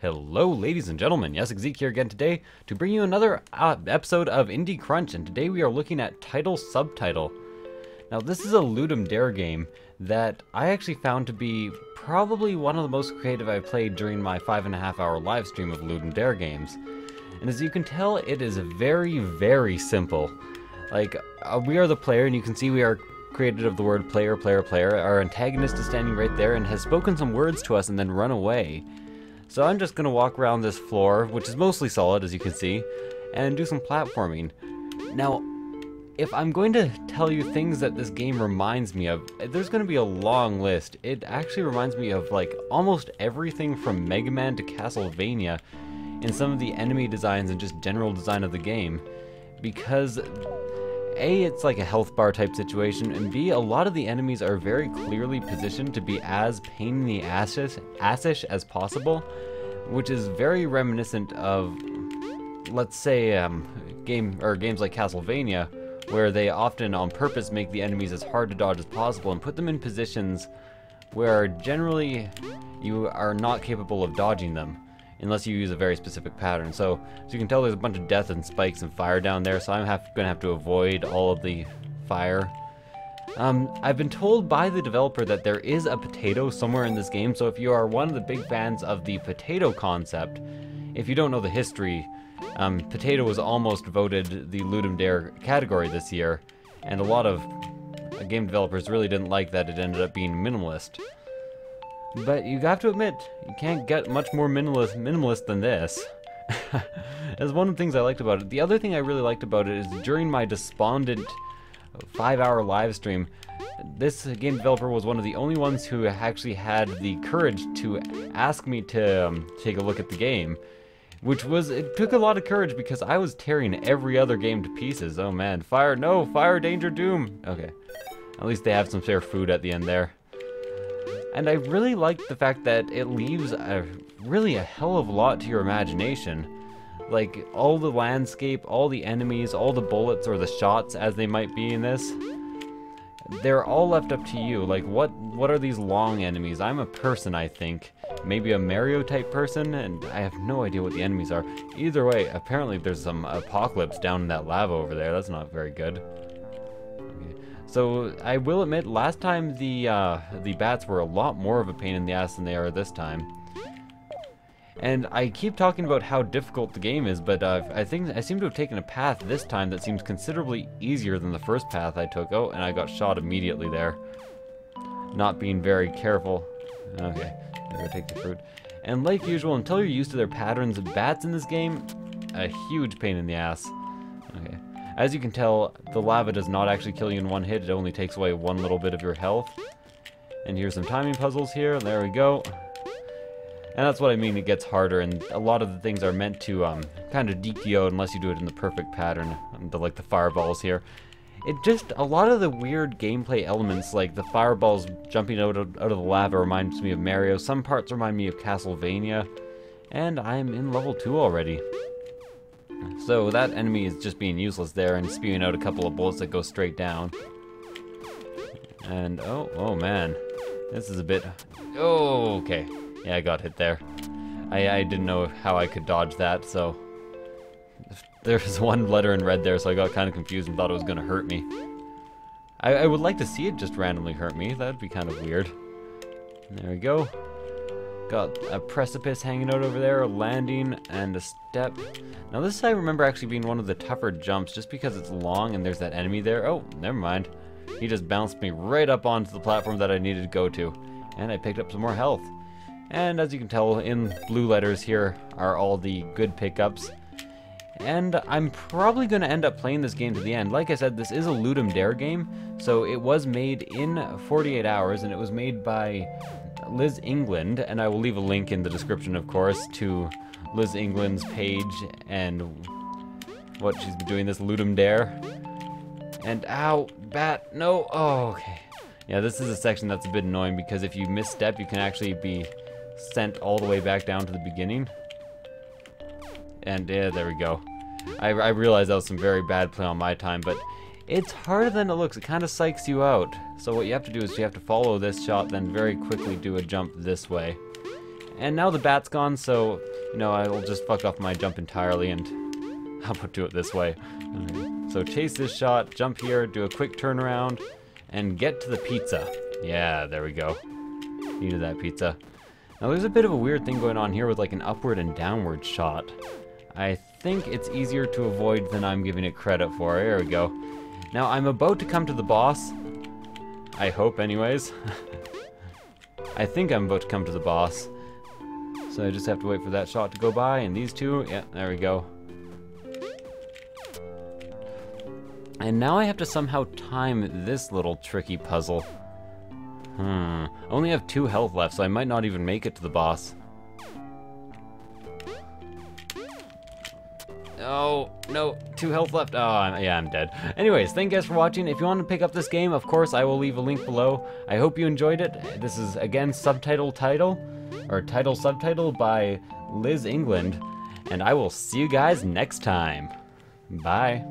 Hello ladies and gentlemen, Yessik here again today to bring you another episode of Indie Crunch, and today we are looking at Title Subtitle. Now this is a Ludum Dare game that I actually found to be probably one of the most creative I've played during my 5.5 hour live stream of Ludum Dare games. And as you can tell, it is very, very simple. Like, we are the player, and you can see we are created of the word player, player, player. Our antagonist is standing right there and has spoken some words to us and then run away. So I'm just going to walk around this floor, which is mostly solid as you can see, and do some platforming. Now, if I'm going to tell you things that this game reminds me of, there's going to be a long list. It actually reminds me of like almost everything from Mega Man to Castlevania in some of the enemy designs and just general design of the game. Because A, it's like a health bar type situation, and B, a lot of the enemies are very clearly positioned to be as pain in the assish as possible, which is very reminiscent of, let's say, games like Castlevania, where they often on purpose make the enemies as hard to dodge as possible and put them in positions where generally you are not capable of dodging them unless you use a very specific pattern. So as you can tell, there's a bunch of death and spikes and fire down there, so I'm gonna have to avoid all of the fire. I've been told by the developer that there is a potato somewhere in this game, so if you are one of the big fans of the potato concept, if you don't know the history, potato was almost voted the Ludum Dare category this year, and a lot of game developers really didn't like that it ended up being minimalist. But you have to admit, you can't get much more minimalist than this. That's one of the things I liked about it. The other thing I really liked about it is during my despondent 5-hour live stream, this game developer was one of the only ones who actually had the courage to ask me to take a look at the game. It took a lot of courage because I was tearing every other game to pieces. Oh man, fire, no, fire, danger, doom. Okay, at least they have some fair food at the end there. And I really like the fact that it leaves really a hell of a lot to your imagination. Like, all the landscape, all the enemies, all the bullets or the shots as they might be in this, they're all left up to you. Like, what are these long enemies? I'm a person, I think. Maybe a Mario type person, and I have no idea what the enemies are. Either way, apparently there's some apocalypse down in that lava over there. That's not very good. So I will admit, last time the bats were a lot more of a pain in the ass than they are this time. And I keep talking about how difficult the game is, but I think I seem to have taken a path this time that seems considerably easier than the first path I took. Oh, and I got shot immediately there. Not being very careful. Okay, I'm gonna take the fruit. And like usual, until you're used to their patterns, bats in this game, a huge pain in the ass. Okay. As you can tell, the lava does not actually kill you in one hit, it only takes away one little bit of your health. And here's some timing puzzles here, there we go. And that's what I mean, it gets harder, and a lot of the things are meant to kind of deke you out unless you do it in the perfect pattern, like the fireballs here. A lot of the weird gameplay elements, like the fireballs jumping out of the lava reminds me of Mario, some parts remind me of Castlevania, and I'm in level 2 already. So that enemy is just being useless there and spewing out a couple of bullets that go straight down. And oh man, this is a bit, oh okay, yeah, I got hit there. I didn't know how I could dodge that, so there's one letter in red there, so I got kind of confused and thought it was gonna hurt me. I would like to see it just randomly hurt me, that'd be kind of weird. There we go. Got a precipice hanging out over there, a landing, and a step. Now this I remember actually being one of the tougher jumps just because it's long and there's that enemy there. Oh, never mind. He just bounced me right up onto the platform that I needed to go to. And I picked up some more health. And as you can tell, in blue letters here are all the good pickups. And I'm probably going to end up playing this game to the end. Like I said, this is a Ludum Dare game, so it was made in 48 hours, and it was made by Liz England, and I will leave a link in the description, of course, to Liz England's page and what she's been doing this Ludum Dare. And ow, bat, no, oh, okay. Yeah, this is a section that's a bit annoying because if you misstep, you can actually be sent all the way back down to the beginning. And yeah, there we go. I realized that was some very bad play on my time, but it's harder than it looks. It kind of psychs you out. So what you have to do is you have to follow this shot, then very quickly do a jump this way. And now the bat's gone, so, you know, I will just fuck off my jump entirely, and how about do it this way? Okay. So chase this shot, jump here, do a quick turnaround, and get to the pizza. Yeah, there we go. Needed that pizza. Now there's a bit of a weird thing going on here with like an upward and downward shot. I think it's easier to avoid than I'm giving it credit for. There we go. Now I'm about to come to the boss. I hope anyways. I think I'm about to come to the boss. So I just have to wait for that shot to go by, and these two, yeah, there we go. And now I have to somehow time this little tricky puzzle. I only have 2 health left, so I might not even make it to the boss. Oh, no, 2 health left. Oh, yeah, I'm dead. Anyways, thank you guys for watching. If you want to pick up this game, of course, I will leave a link below. I hope you enjoyed it. This is, again, Subtitle Subtitle by Liz England. And I will see you guys next time. Bye.